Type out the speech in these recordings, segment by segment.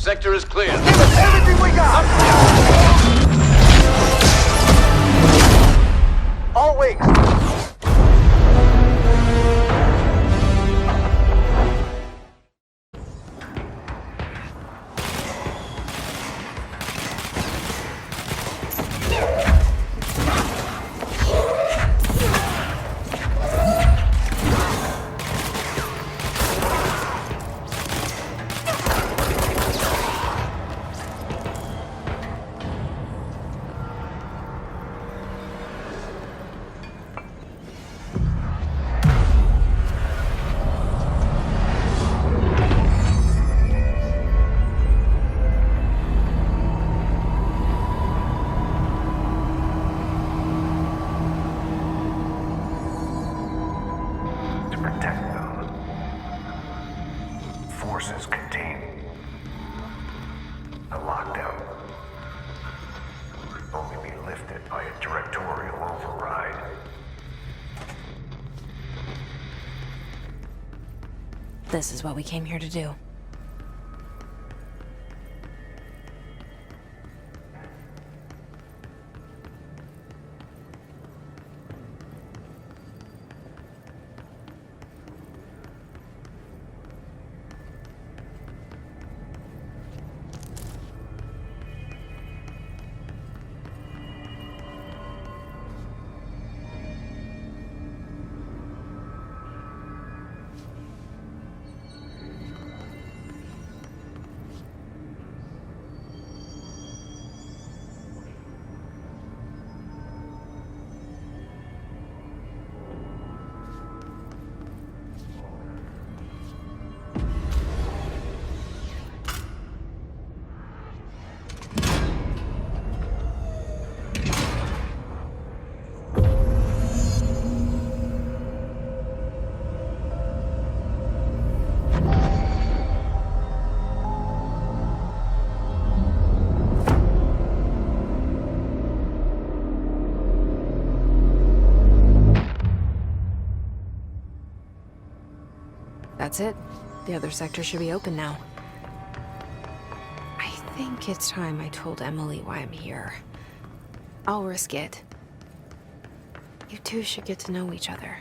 sector is clear. Give us everything we got! All wings! Forces contained. A lockdown could only be lifted by a directorial override. This is what we came here to do. That's it. The other sector should be open now. I think it's time I told Emily why I'm here. I'll risk it. You two should get to know each other.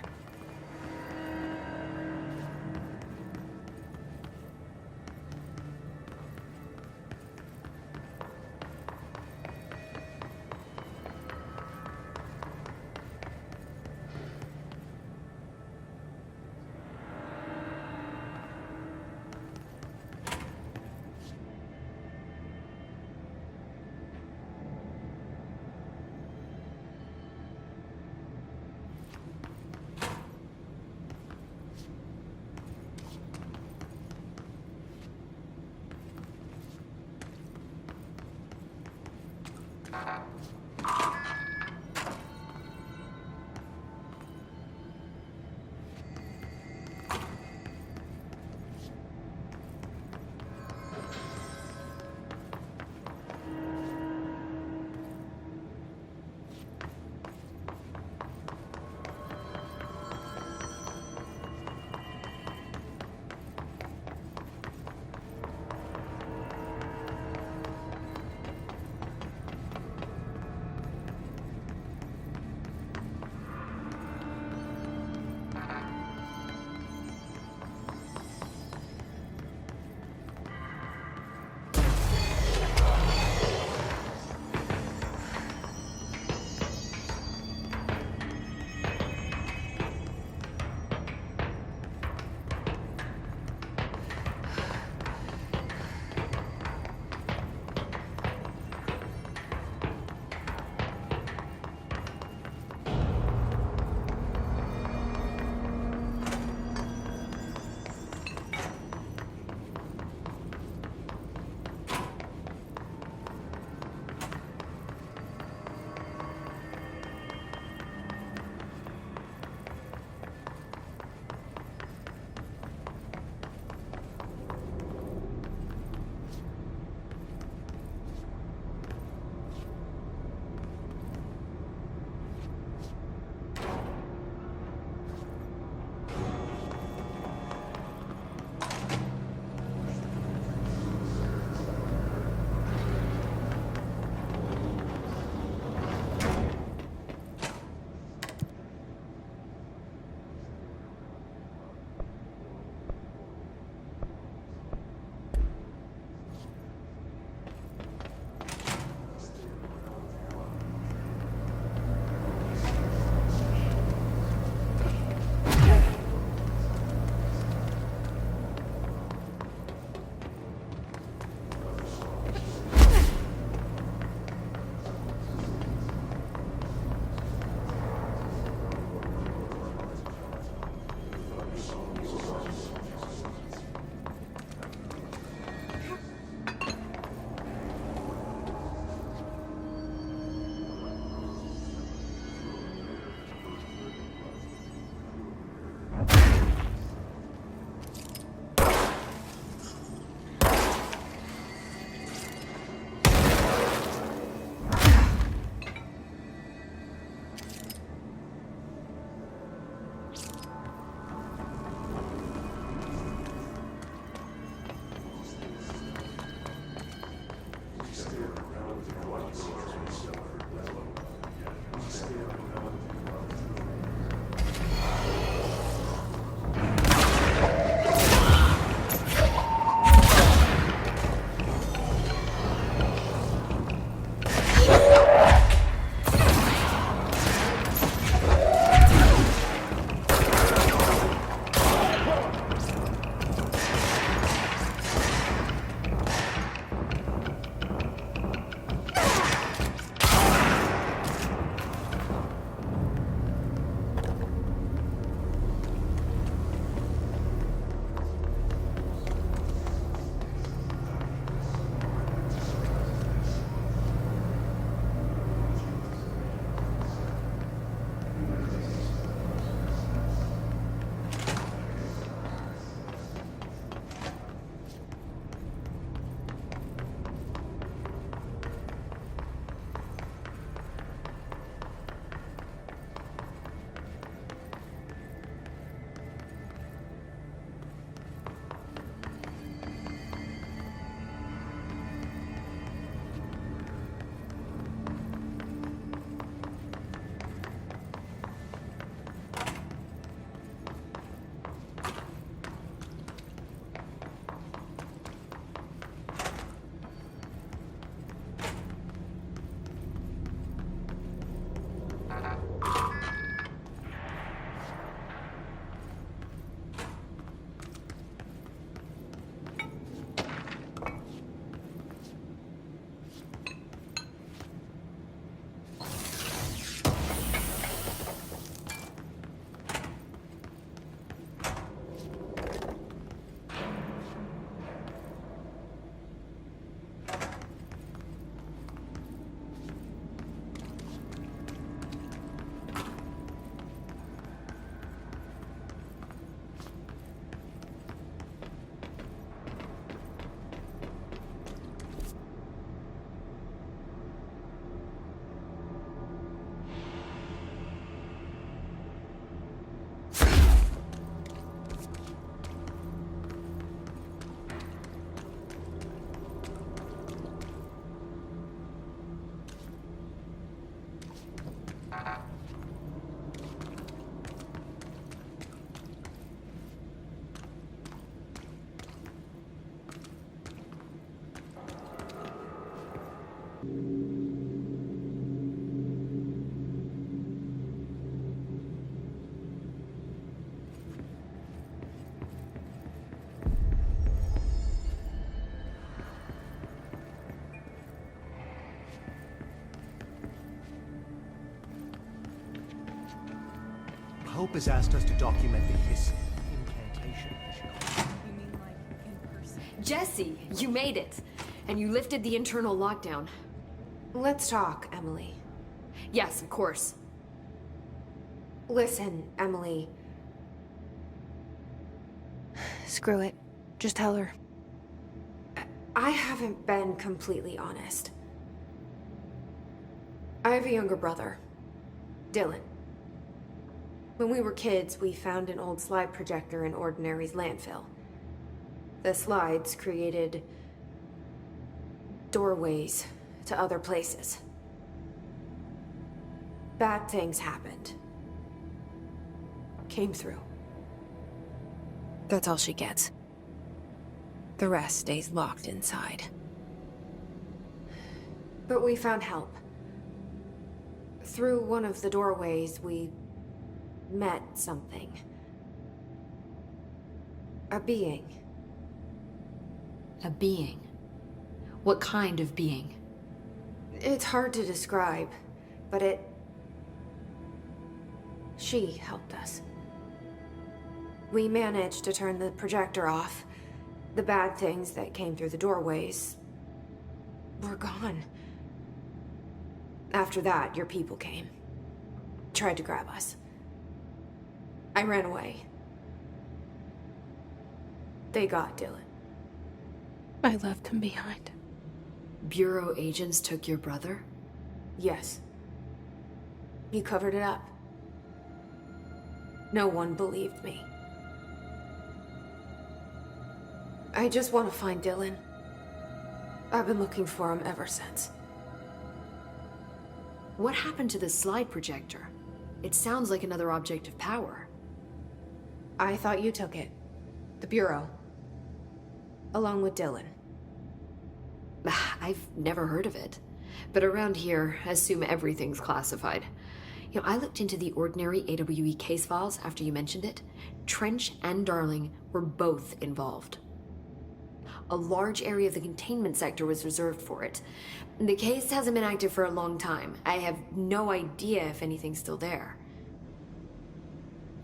Hope has asked us to document the hiss incantation. Jesse, you made it! And you lifted the internal lockdown. Let's talk, Emily. Yes, of course. Listen, Emily. Screw it. Just tell her. I haven't been completely honest. I have a younger brother, Dylan. When we were kids, we found an old slide projector in Ordinary's landfill. The slides created doorways to other places. Bad things happened. Came through. That's all she gets. The rest stays locked inside. But we found help. Through one of the doorways, we met something. A being. A being? What kind of being? It's hard to describe, but she helped us. We managed to turn the projector off. The bad things that came through the doorways were gone. After that, your people came. Tried to grab us. I ran away. They got Dylan. I left him behind. Bureau agents took your brother? Yes. You covered it up. No one believed me. I just want to find Dylan. I've been looking for him ever since. What happened to the slide projector? It sounds like another object of power. I thought you took it. The Bureau. Along with Dylan. I've never heard of it. But around here, assume everything's classified. You know, I looked into the Ordinary AWE case files after you mentioned it. Trench and Darling were both involved. A large area of the containment sector was reserved for it. The case hasn't been active for a long time. I have no idea if anything's still there.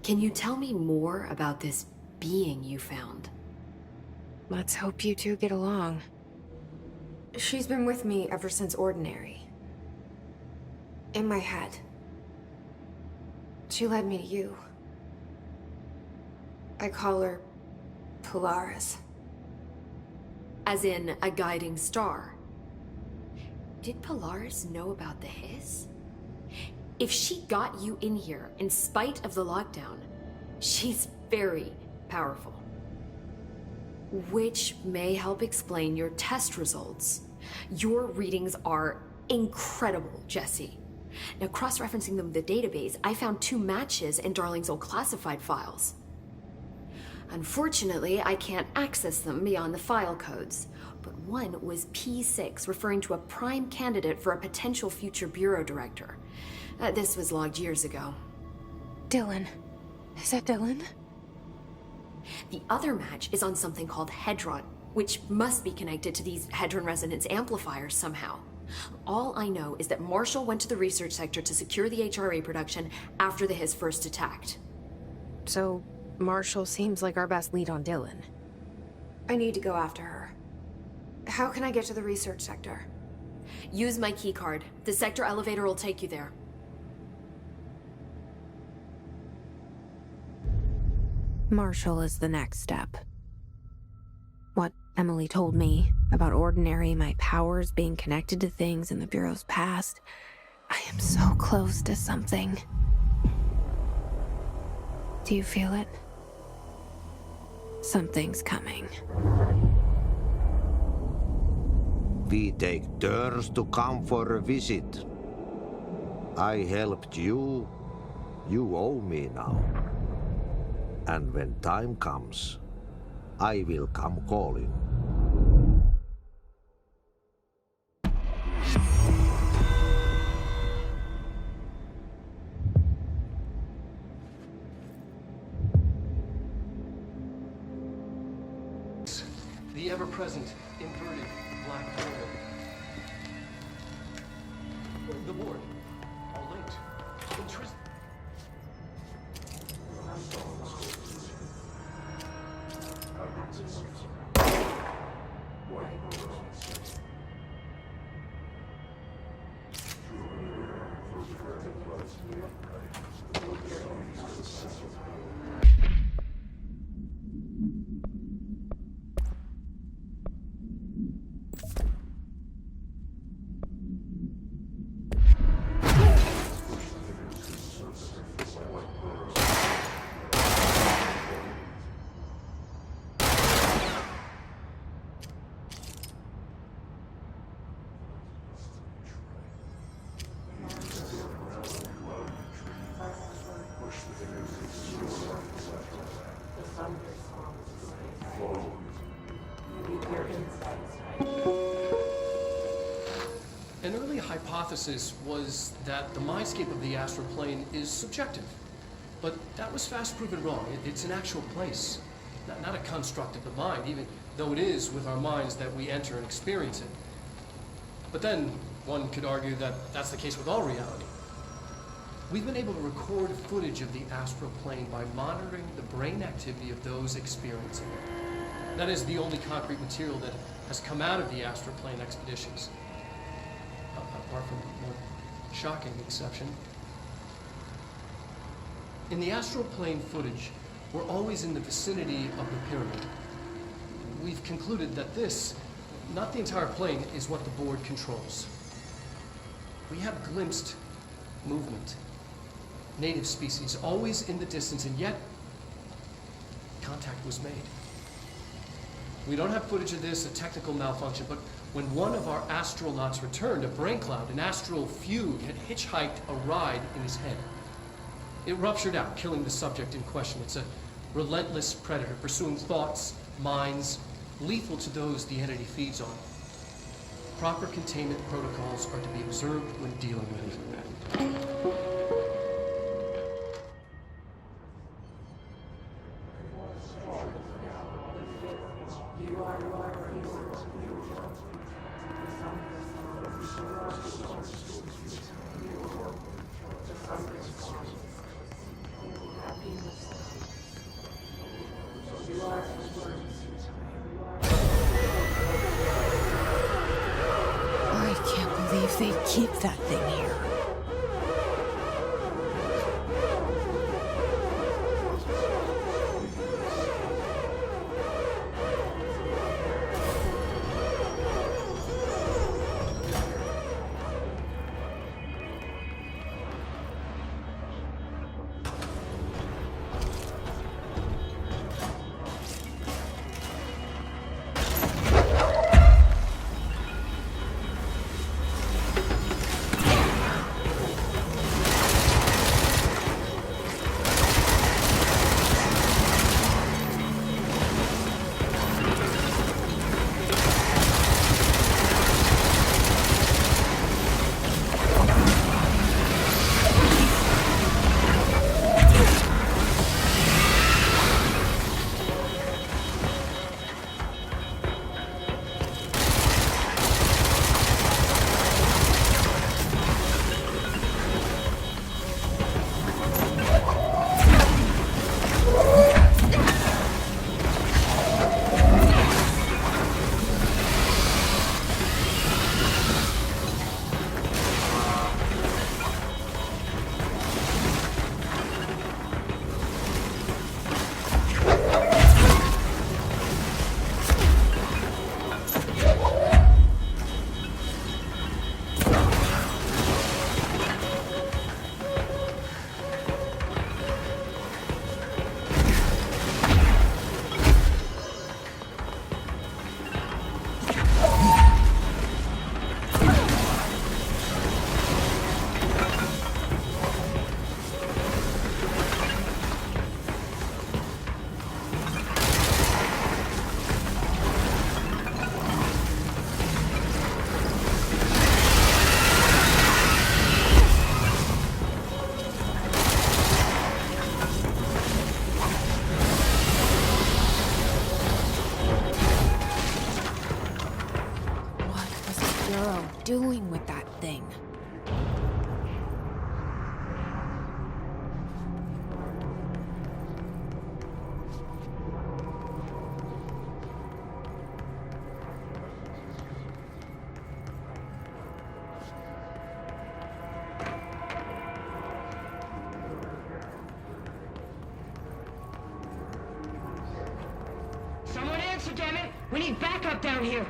Can you tell me more about this being you found? Let's hope you two get along. She's been with me ever since Ordinary. In my head. She led me to you. I call her Polaris. As in a guiding star. Did Polaris know about the hiss? If she got you in here in spite of the lockdown, she's very powerful. Which may help explain your test results. Your readings are incredible, Jesse. Now, cross-referencing them with the database, I found 2 matches in Darling's old classified files. Unfortunately, I can't access them beyond the file codes, but one was P6, referring to a prime candidate for a potential future bureau director. This was logged years ago. Dylan. Is that Dylan? The other match is on something called Hedron, which must be connected to these Hedron resonance amplifiers somehow. All I know is that Marshall went to the research sector to secure the HRA production after the hiss first attacked. So, Marshall seems like our best lead on Dylan. I need to go after her. How can I get to the research sector? Use my keycard. The sector elevator will take you there. Marshall is the next step. What Emily told me about Ordinary, my powers being connected to things in the Bureau's past. I am so close to something. Do you feel it? Something's coming. We take turns to come for a visit. I helped you. You owe me now. And when time comes, I will come calling. The ever-present inverted black hole. The board. All linked. hypothesis was that the mindscape of the astral plane is subjective. But that was fast proven wrong. It's an actual place, not a construct of the mind, even though it is with our minds that we enter and experience it. But then one could argue that that's the case with all reality. We've been able to record footage of the astral plane by monitoring the brain activity of those experiencing it. That is the only concrete material that has come out of the astral plane expeditions. Apart from one shocking exception. In the astral plane footage, we're always in the vicinity of the pyramid. We've concluded that this, not the entire plane, is what the board controls. We have glimpsed movement, native species, always in the distance, and yet contact was made. We don't have footage of this, a technical malfunction, but when one of our astronauts returned, a brain cloud, an astral fugue, had hitchhiked a ride in his head. It ruptured out, killing the subject in question. It's a relentless predator, pursuing thoughts, minds, lethal to those the entity feeds on. Proper containment protocols are to be observed when dealing with it. I can't believe they keep that thing here. Doing with that thing? Someone answer, damn it! We need backup down here!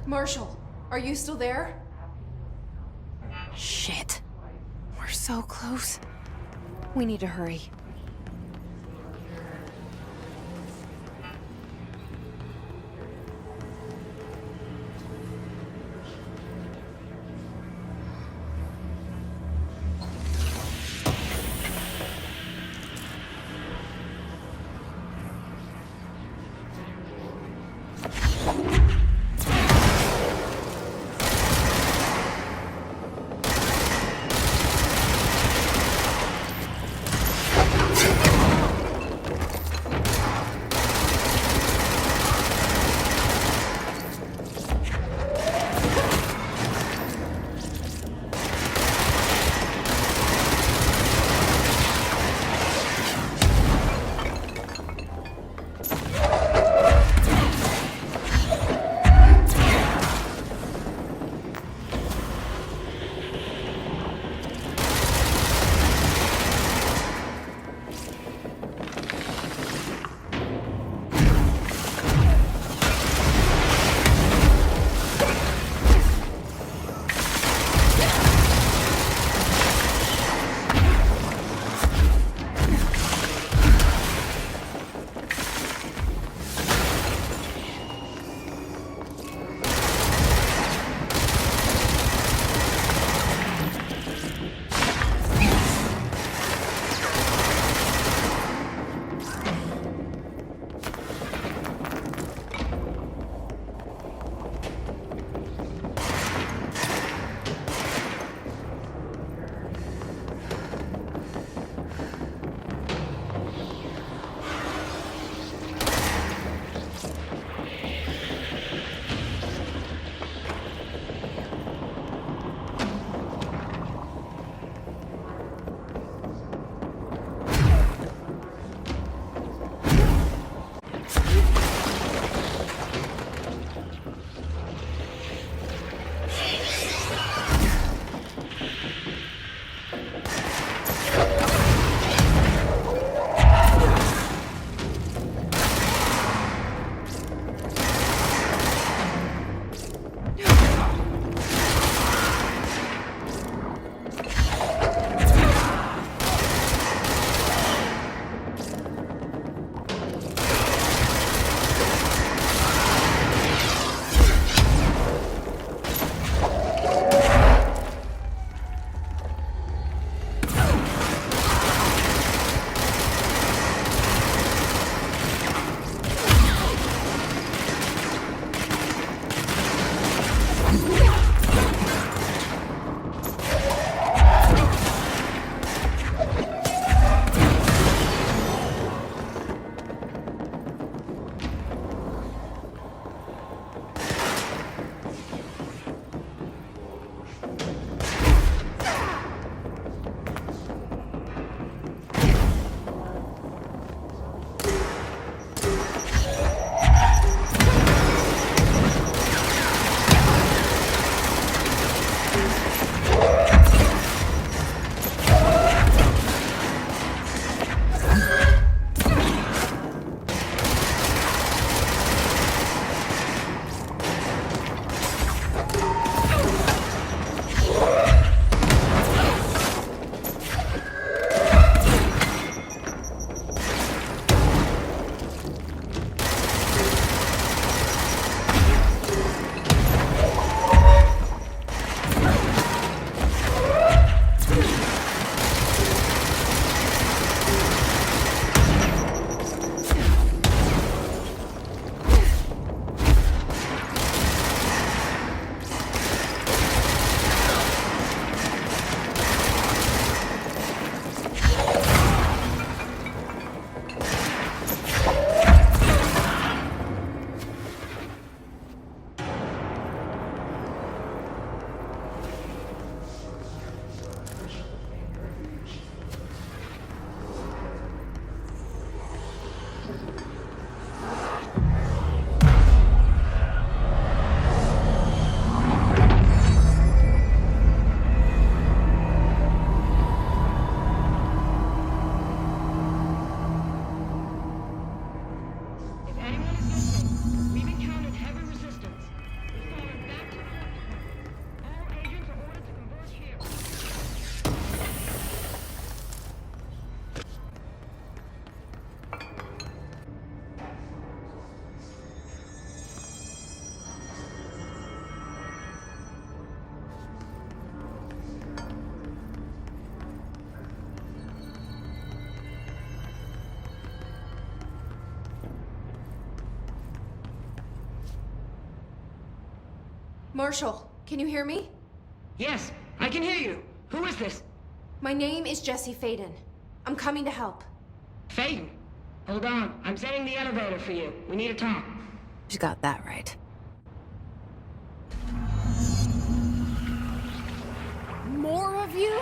Marshall, are you still there? Shit. We're so close. We need to hurry. Marshall, can you hear me? Yes, I can hear you. Who is this? My name is Jesse Faden. I'm coming to help. Faden. Hold on. I'm setting the elevator for you. We need to talk. She got that right. More of you?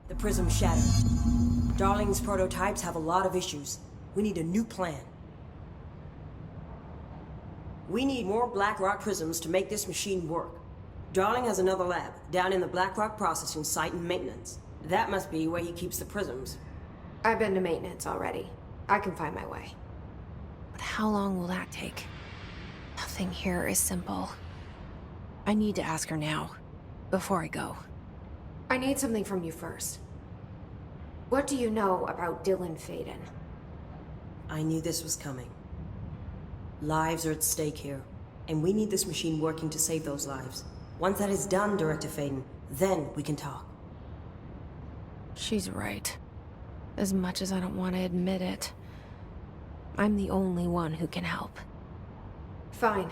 The prism shattered. Darling's prototypes have a lot of issues. We need a new plan. We need more Blackrock prisms to make this machine work. Darling has another lab, down in the Blackrock processing site and maintenance. That must be where he keeps the prisms. I've been to maintenance already. I can find my way. But how long will that take? Nothing here is simple. I need to ask her now, before I go. I need something from you first. What do you know about Dylan Faden? I knew this was coming. Lives are at stake here, and we need this machine working to save those lives. Once that is done, Director Faden, then we can talk. She's right. As much as I don't want to admit it, I'm the only one who can help. Fine.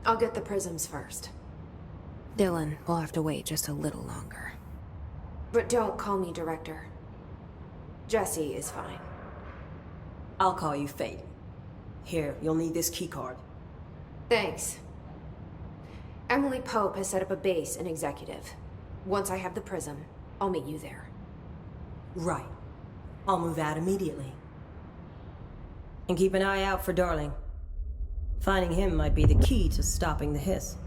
I'll get the prisms first. Dylan will have to wait just a little longer. But don't call me Director. Jesse is fine. I'll call you Faden. Here, you'll need this keycard. Thanks. Emily Pope has set up a base in Executive. Once I have the prism, I'll meet you there. Right. I'll move out immediately. And keep an eye out for Darling. Finding him might be the key to stopping the hiss.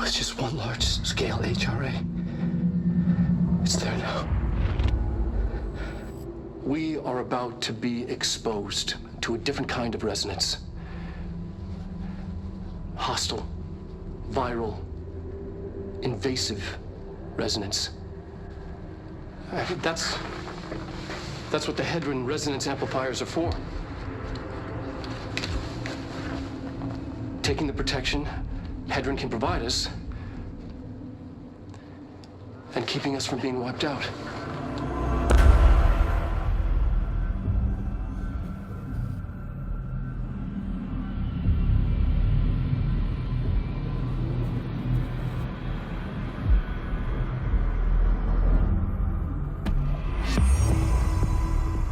It's just one large-scale HRA. It's there now. We are about to be exposed to a different kind of resonance. Hostile, viral, invasive resonance. That's what the Hedron resonance amplifiers are for. Taking the protection Hedron can provide us, and keeping us from being wiped out.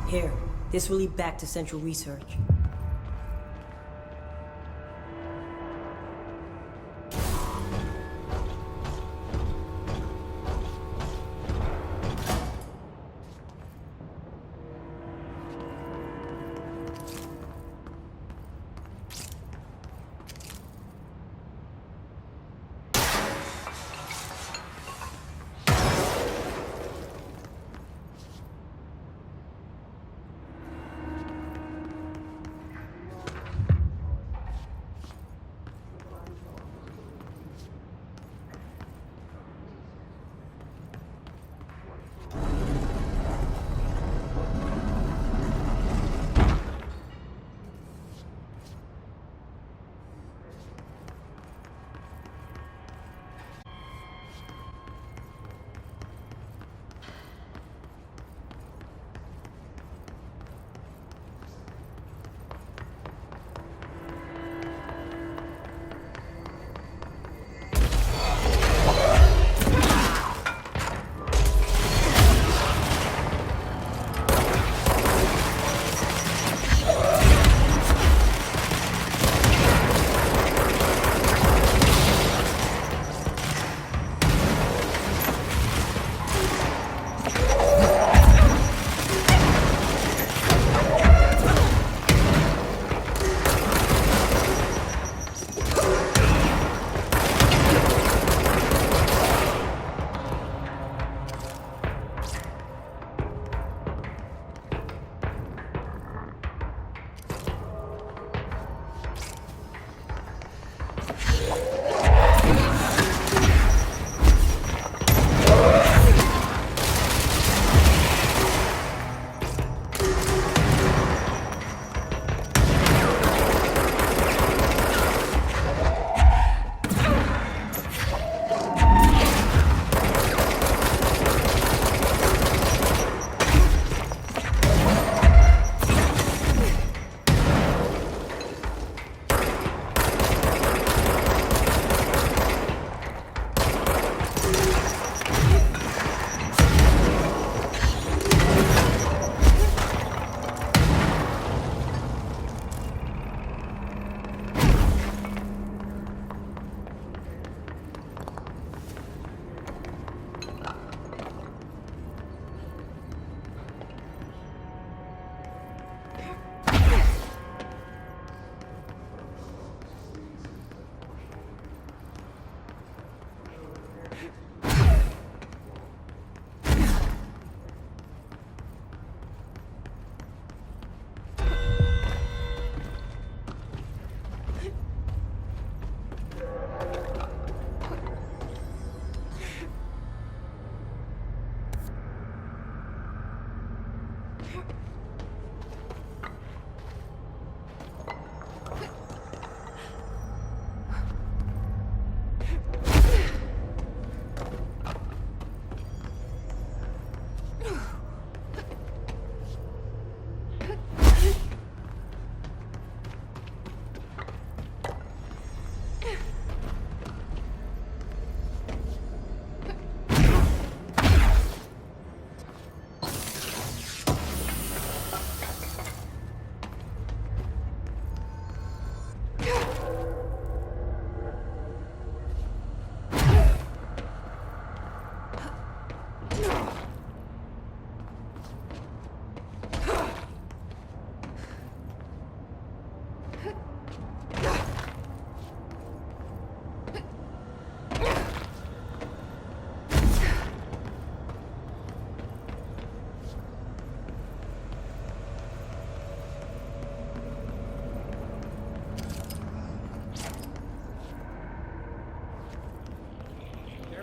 Here, this will lead back to Central Research.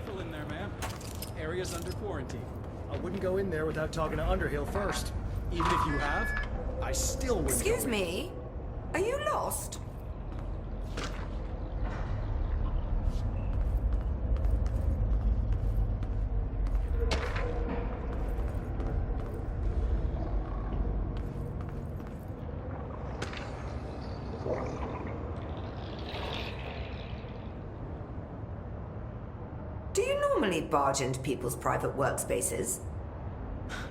careful in there, ma'am. Area's under quarantine. I wouldn't go in there without talking to Underhill first. Even if you have, I still wouldn't Excuse go in. me? Are you lost? Do you normally barge into people's private workspaces?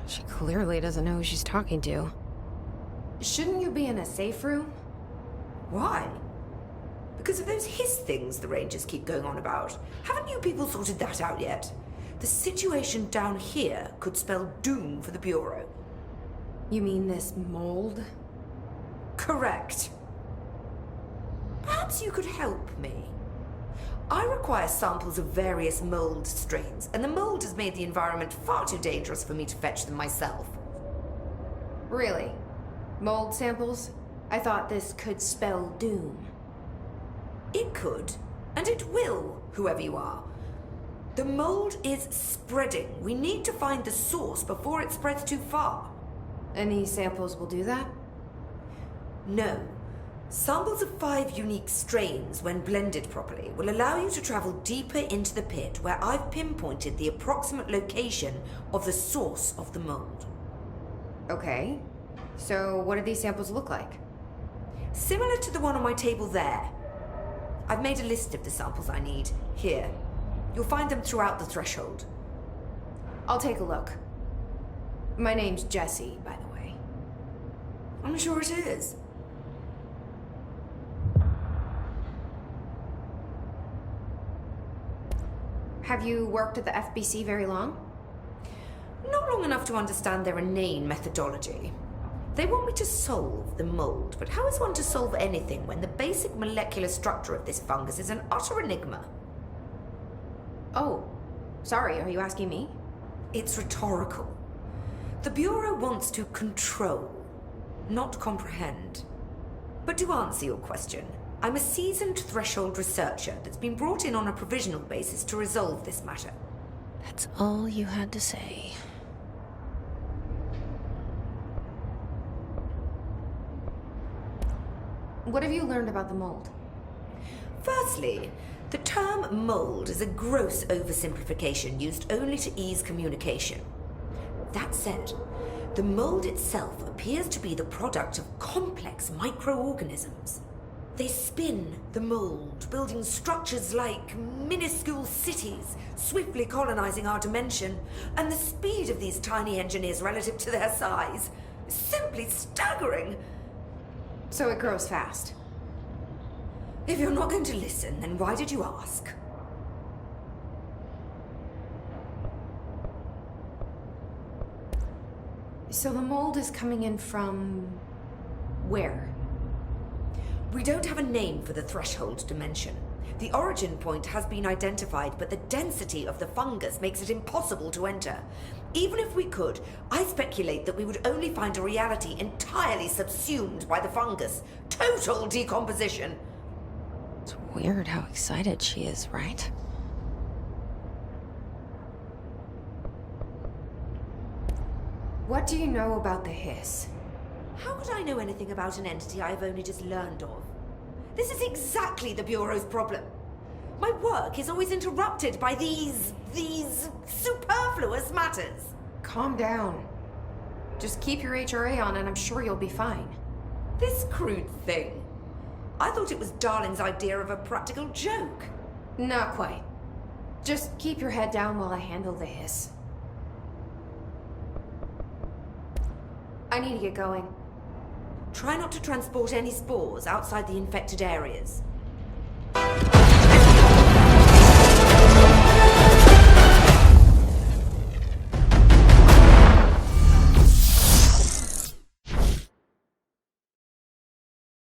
She clearly doesn't know who she's talking to. Shouldn't you be in a safe room? Why? Because of those hiss things the Rangers keep going on about. Haven't you people sorted that out yet? The situation down here could spell doom for the Bureau. You mean this mold? Correct. Perhaps you could help me. I require samples of various mold strains, and the mold has made the environment far too dangerous for me to fetch them myself. Really? Mold samples? I thought this could spell doom. It could, and it will, whoever you are. The mold is spreading. We need to find the source before it spreads too far. And these samples will do that? No. Samples of 5 unique strains, when blended properly, will allow you to travel deeper into the pit where I've pinpointed the approximate location of the source of the mold. Okay. So what do these samples look like? Similar to the one on my table there. I've made a list of the samples I need. Here. You'll find them throughout the threshold. I'll take a look. My name's Jessie, by the way. I'm sure it is. Have you worked at the FBC very long? Not long enough to understand their inane methodology. They want me to solve the mold, but how is one to solve anything when the basic molecular structure of this fungus is an utter enigma? Oh, sorry, are you asking me? It's rhetorical. The Bureau wants to control, not comprehend. But to answer your question, I'm a seasoned threshold researcher that's been brought in on a provisional basis to resolve this matter. That's all you had to say. What have you learned about the mold? Firstly, the term mold is a gross oversimplification used only to ease communication. That said, the mold itself appears to be the product of complex microorganisms. They spin the mold, building structures like minuscule cities, swiftly colonizing our dimension, and the speed of these tiny engineers relative to their size is simply staggering. So it grows fast. If you're not going to listen, then why did you ask? So the mold is coming in from where? We don't have a name for the threshold dimension. The origin point has been identified, but the density of the fungus makes it impossible to enter. Even if we could, I speculate that we would only find a reality entirely subsumed by the fungus. Total decomposition. It's weird how excited she is, right? What do you know about the hiss? How could I know anything about an entity I have only just learned of? This is exactly the Bureau's problem. My work is always interrupted by these superfluous matters. Calm down. Just keep your HRA on and I'm sure you'll be fine. This crude thing. I thought it was Darling's idea of a practical joke. Not quite. Just keep your head down while I handle the hiss. I need to get going. Try not to transport any spores outside the infected areas.